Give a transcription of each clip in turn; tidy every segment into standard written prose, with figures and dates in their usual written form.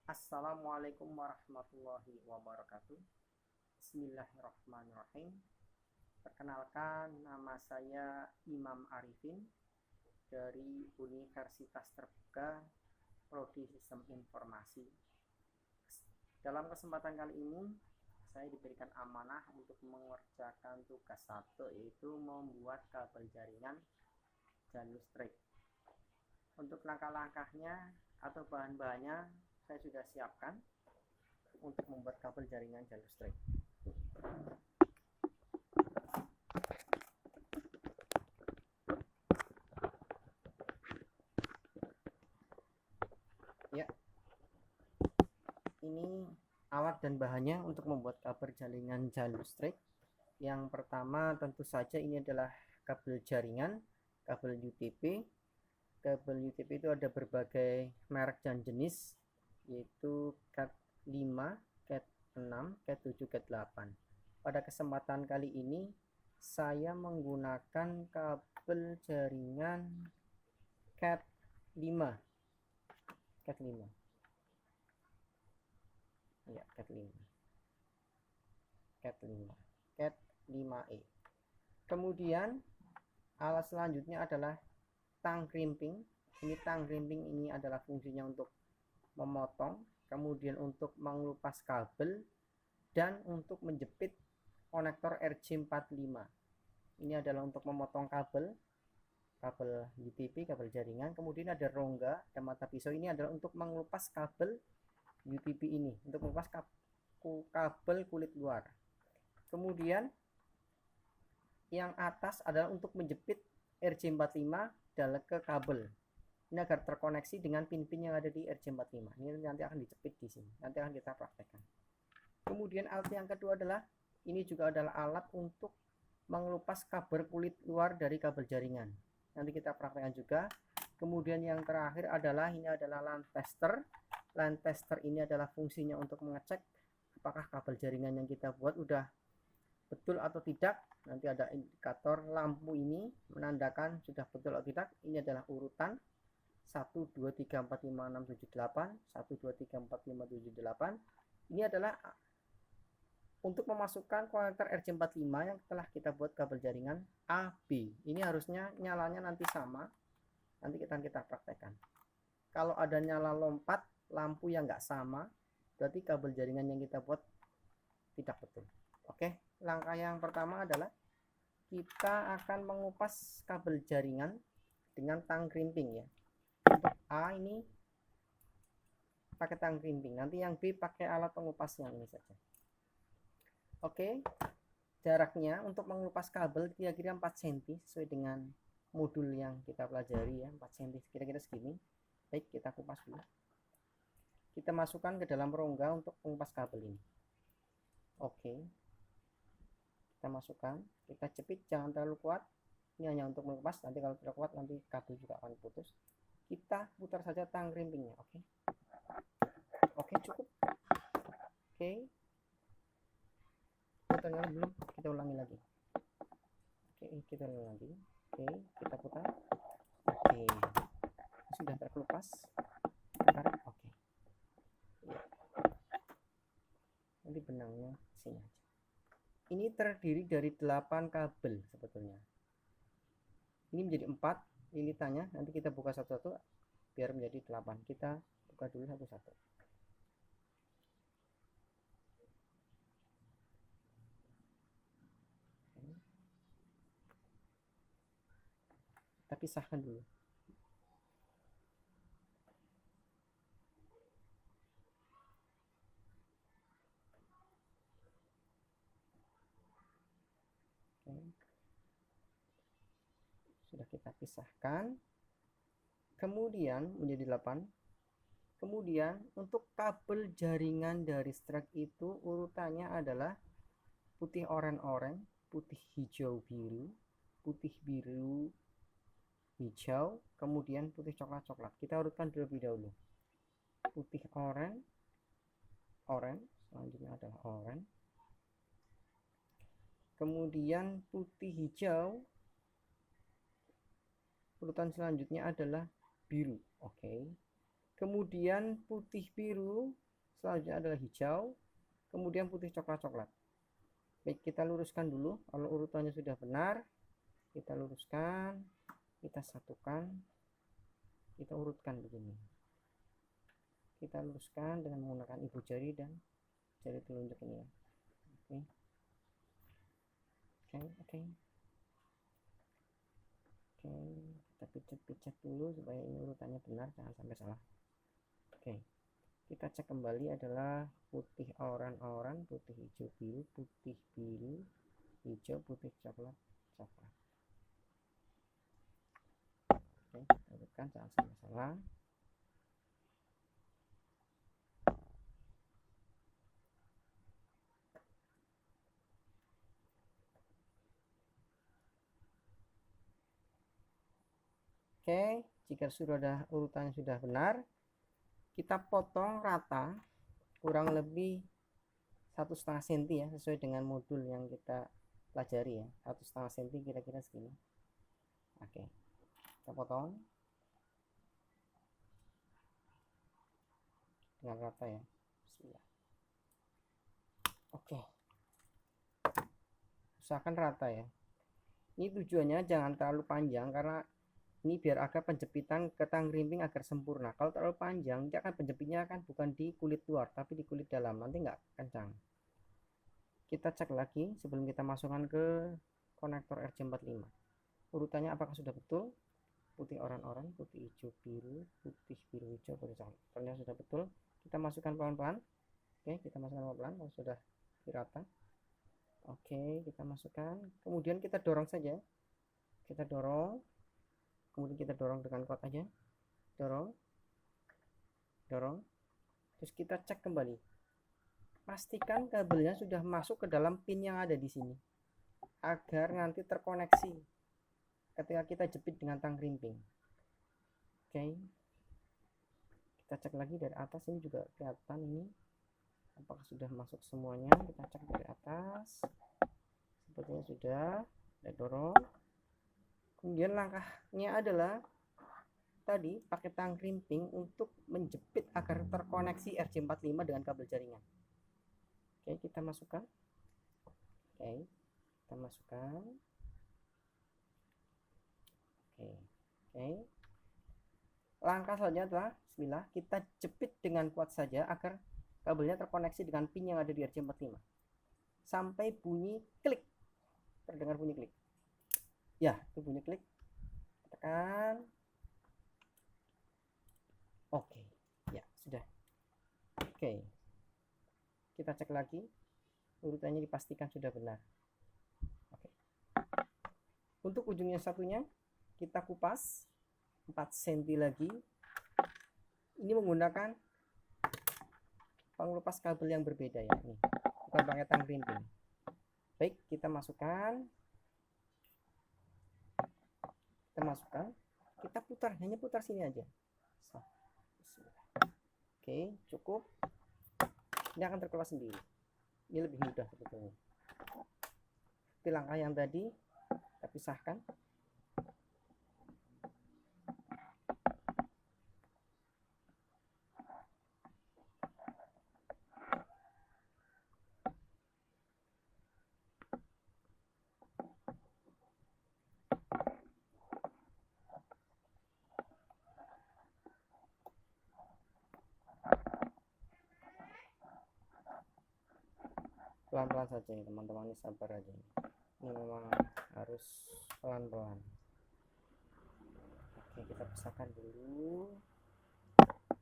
Assalamualaikum warahmatullahi wabarakatuh. Bismillahirrahmanirrahim. Perkenalkan, nama saya Imam Arifin dari Universitas Terbuka Prodi Sistem Informasi. Dalam kesempatan kali ini, saya diberikan amanah untuk mengerjakan tugas 1, yaitu membuat kabel jaringan jalur listrik. Untuk langkah-langkahnya atau bahan-bahannya saya sudah siapkan untuk membuat kabel jaringan jalur listrik. Ya, ini alat dan bahannya untuk membuat kabel jaringan jalur listrik. Yang pertama tentu saja ini adalah kabel jaringan, kabel UTP. Kabel UTP itu ada berbagai merek dan jenis, yaitu Cat 5, Cat 6, Cat 7, Cat 8. Pada kesempatan kali ini saya menggunakan kabel jaringan Cat 5. Cat 5. Ya, Cat 5. Cat 5. Cat 5E. Kemudian alat selanjutnya adalah tang crimping. Ini tang crimping ini adalah fungsinya untuk memotong, kemudian untuk mengelupas kabel, dan untuk menjepit konektor RJ45. Ini adalah untuk memotong kabel UTP, kabel jaringan. Kemudian ada rongga dan mata pisau, ini adalah untuk mengelupas kabel UTP ini, untuk mengelupas kabel kulit luar. Kemudian yang atas adalah untuk menjepit RJ45 ke kabel. Ini agar terkoneksi dengan pin-pin yang ada di RJ45. Ini nanti akan dijepit di sini. Nanti akan kita praktekkan. Kemudian alat yang kedua adalah ini juga adalah alat untuk mengelupas kabel kulit luar dari kabel jaringan. Nanti kita praktekkan juga. Kemudian yang terakhir adalah ini adalah line tester. Line tester ini adalah fungsinya untuk mengecek apakah kabel jaringan yang kita buat udah betul atau tidak. Nanti ada indikator lampu ini menandakan sudah betul atau tidak. Ini adalah urutan 1 2 3 4 5 6 7 8, 1 2 3 4 5 7 8. Ini adalah untuk memasukkan konektor RJ45 yang telah kita buat kabel jaringan AB. Ini harusnya nyalanya nanti sama. Nanti kita praktekkan. Kalau ada nyala lompat lampu yang nggak sama, berarti kabel jaringan yang kita buat tidak betul. Oke, langkah yang pertama adalah kita akan mengupas kabel jaringan dengan tang crimping ya. Untuk A ini pakai tang crimping, nanti yang B pakai alat pengupas yang ini saja. Oke, jaraknya untuk mengupas kabel kira-kira 4 cm sesuai dengan modul yang kita pelajari ya, 4 cm kira-kira segini. Baik, kita kupas dulu. Kita masukkan ke dalam rongga untuk mengupas kabel ini. Oke, kita masukkan, kita jepit, jangan terlalu kuat. Ini hanya untuk mengupas, nanti kalau terlalu kuat nanti kabel juga akan putus. Kita putar saja tang crimpingnya. Oke. Oke, cukup. Oke, putarnya belum, kita ulangi lagi. Oke, kita ulangi lagi. Oke, kita putar. Oke, sudah terkelupas. Tarik. Oke, nanti benangnya sini aja. Ini terdiri dari 8 kabel sebetulnya. Ini menjadi 4 lilitannya. Nanti kita buka satu-satu biar menjadi 8. Kita buka dulu satu-satu. Kita pisahkan dulu. Sudah kita pisahkan. Kemudian menjadi 8. Kemudian untuk kabel jaringan dari strike itu urutannya adalah putih oranye, putih hijau biru, putih biru hijau, kemudian putih coklat. Kita urutkan terlebih dahulu. Putih oranye, selanjutnya adalah oranye. Kemudian putih hijau. Urutan selanjutnya adalah biru. Oke. kemudian putih biru, selanjutnya adalah hijau, kemudian putih coklat-coklat. Baik, kita luruskan dulu. Kalau urutannya sudah benar, kita luruskan, kita satukan, kita urutkan begini. Kita luruskan dengan menggunakan ibu jari dan jari telunjuk ini ya. Oke. Kita pijat-pijat dulu supaya ini urutannya benar, jangan sampai salah. Oke, kita cek kembali adalah putih oran-oran, putih hijau biru, putih biru, hijau, putih coklat, coklat. Oke, kita urutkan, jangan sampai salah. Oke, jika sudah ada urutannya sudah benar, kita potong rata kurang lebih 1,5 cm ya, sesuai dengan modul yang kita pelajari ya. 1,5 cm kira-kira segini. Oke, kita potong dengan rata ya. Bismillah. Oke, usahakan rata ya. Ini tujuannya jangan terlalu panjang karena ini biar agar penjepitan ke tang rimping agar sempurna. Kalau terlalu panjang, dia akan penjepitnya kan bukan di kulit luar, tapi di kulit dalam. Nanti nggak kencang. Kita cek lagi sebelum kita masukkan ke konektor RJ45. Urutannya apakah sudah betul? Putih oran-oran, putih hijau biru, putih biru hijau, putih coklat. Ternyata sudah betul. Kita masukkan pelan-pelan. Oke, kita masukkan pelan-pelan kalau sudah dirata. Oke, kita masukkan. Kemudian kita dorong saja. Kita dorong. Kemudian kita dorong dengan kuat aja, dorong, terus kita cek kembali, pastikan kabelnya sudah masuk ke dalam pin yang ada di sini agar nanti terkoneksi ketika kita jepit dengan tang rimping. Oke, kita cek lagi dari atas, ini juga kelihatan ini apakah sudah masuk semuanya. Kita cek dari atas, sepertinya sudah. Kita dorong. Kemudian langkahnya adalah tadi pakai tang rimping untuk menjepit agar terkoneksi RJ45 dengan kabel jaringan. Oke, kita masukkan. Oke, kita masukkan. Oke. Langkah selanjutnya adalah bismillah, kita jepit dengan kuat saja agar kabelnya terkoneksi dengan pin yang ada di RJ45 sampai bunyi klik. Terdengar bunyi klik. Ya, itu bunyi klik. Tekan. Oke, ya sudah. Oke, kita cek lagi. Urutannya dipastikan sudah benar. Oke. Untuk ujungnya satunya, kita kupas 4 cm lagi. Ini menggunakan pengelupas kabel yang berbeda ya. Ini bukan pakai tang rimping. Baik, kita masukkan. Kita putar, hanya putar sini aja. Oke, cukup. Ini akan terkeluar sendiri. Ini lebih mudah sebetulnya. Seperti langkah yang tadi, kita pisahkan. Pelan-pelan saja ya teman-teman, ini sabar aja. Ini memang harus pelan-pelan. Oke, kita pisahkan dulu.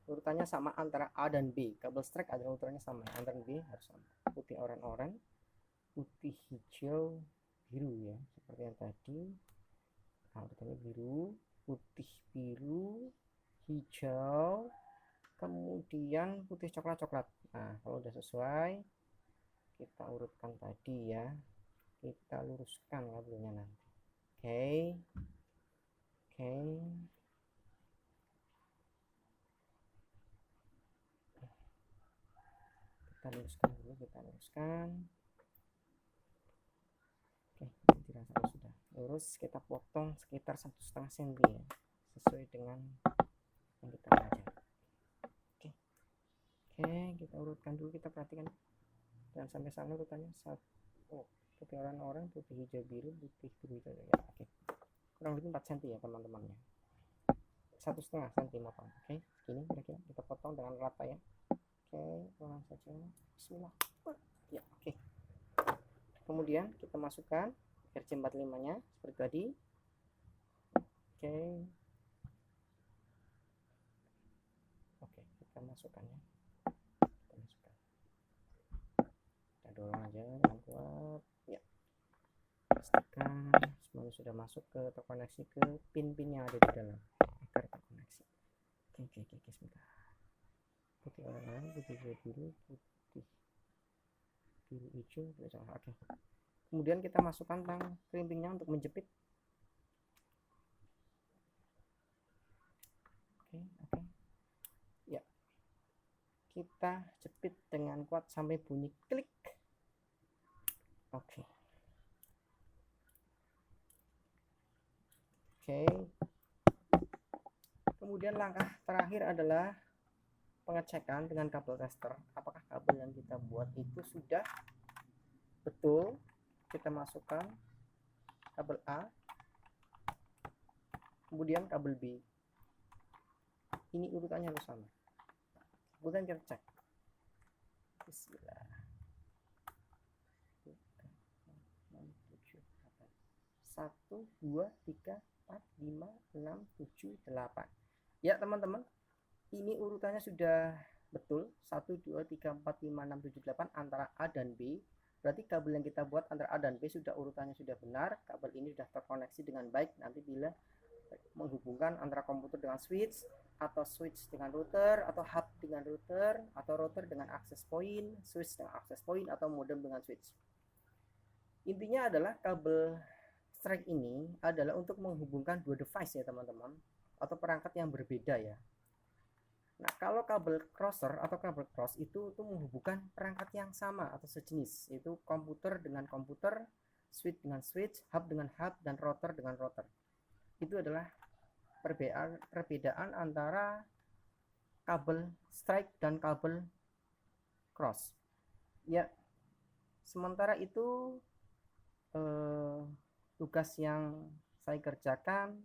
Urutannya sama antara A dan B. Kabel strike adalah urutannya sama, antara B harus sama. Putih oran-oran, putih hijau biru ya, seperti yang tadi. Nah, urutannya biru, putih biru, hijau, kemudian putih coklat-coklat. Nah, kalau udah sesuai, kita urutkan tadi ya, kita luruskan kabelnya nanti. Oke. Kita luruskan dulu, kita luruskan. Oke, dirasa sudah lurus. Kita potong sekitar 1,5 cm ya, sesuai dengan yang kita pelajari. Oke, kita urutkan dulu, kita perhatikan dan sampai sana urutannya putih orang putih hijau biru, putih biru hijau ya. Oke, kurang lebih 4 cm ya teman-temannya, 1,5 cm motong. Oke, segini kira-kira kita potong dengan rata ya. Oke, pelan saja, bismillah ya. Oke, kemudian kita masukkan RC45 nya seperti tadi. Oke, kita masukkan ya, kita dorong aja dengan kuat ya, pastikan semuanya sudah masuk ke terkoneksi ke pin-pin yang ada di dalam agar terkoneksi. Oke, sebentar. Putih orang, putih biru, putih biru hijau, oke. Kemudian kita masukkan tang crimpingnya untuk menjepit. Oke ya, kita jepit dengan kuat sampai bunyi klik. Oke, kemudian langkah terakhir adalah pengecekan dengan kabel tester, apakah kabel yang kita buat itu sudah betul. Kita masukkan kabel A, kemudian kabel B, ini urutannya harus sama. Kemudian kita cek, bismillah, 1 2 3 4 5 6 7 8 ya teman-teman, ini urutannya sudah betul, 1 2 3 4 5 6 7 8 antara A dan B. Berarti kabel yang kita buat antara A dan B sudah urutannya sudah benar, kabel ini sudah terkoneksi dengan baik. Nanti bila menghubungkan antara komputer dengan switch, atau switch dengan router, atau hub dengan router, atau router dengan access point, switch dengan access point, atau modem dengan switch. Intinya adalah kabel strike ini adalah untuk menghubungkan dua device ya teman-teman, atau perangkat yang berbeda ya. Nah, kalau kabel crosser atau kabel cross itu menghubungkan perangkat yang sama atau sejenis, yaitu komputer dengan komputer, switch dengan switch, hub dengan hub, dan router dengan router. Itu adalah perbedaan antara kabel strike dan kabel cross. Ya, sementara itu tugas yang saya kerjakan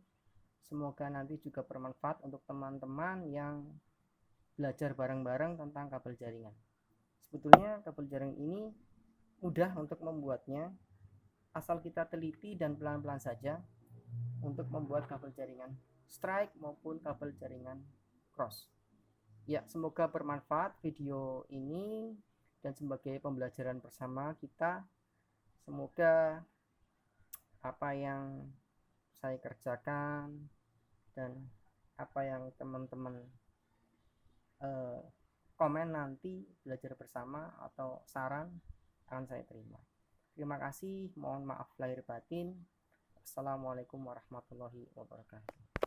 semoga nanti juga bermanfaat untuk teman-teman yang belajar bareng-bareng tentang kabel jaringan. Sebetulnya kabel jaringan ini mudah untuk membuatnya, asal kita teliti dan pelan-pelan saja untuk membuat kabel jaringan strike maupun kabel jaringan cross. Ya, semoga bermanfaat video ini dan sebagai pembelajaran bersama kita. Semoga apa yang saya kerjakan dan apa yang teman-teman komen nanti belajar bersama atau saran akan saya terima. Terima kasih, mohon maaf lahir batin. Assalamualaikum warahmatullahi wabarakatuh.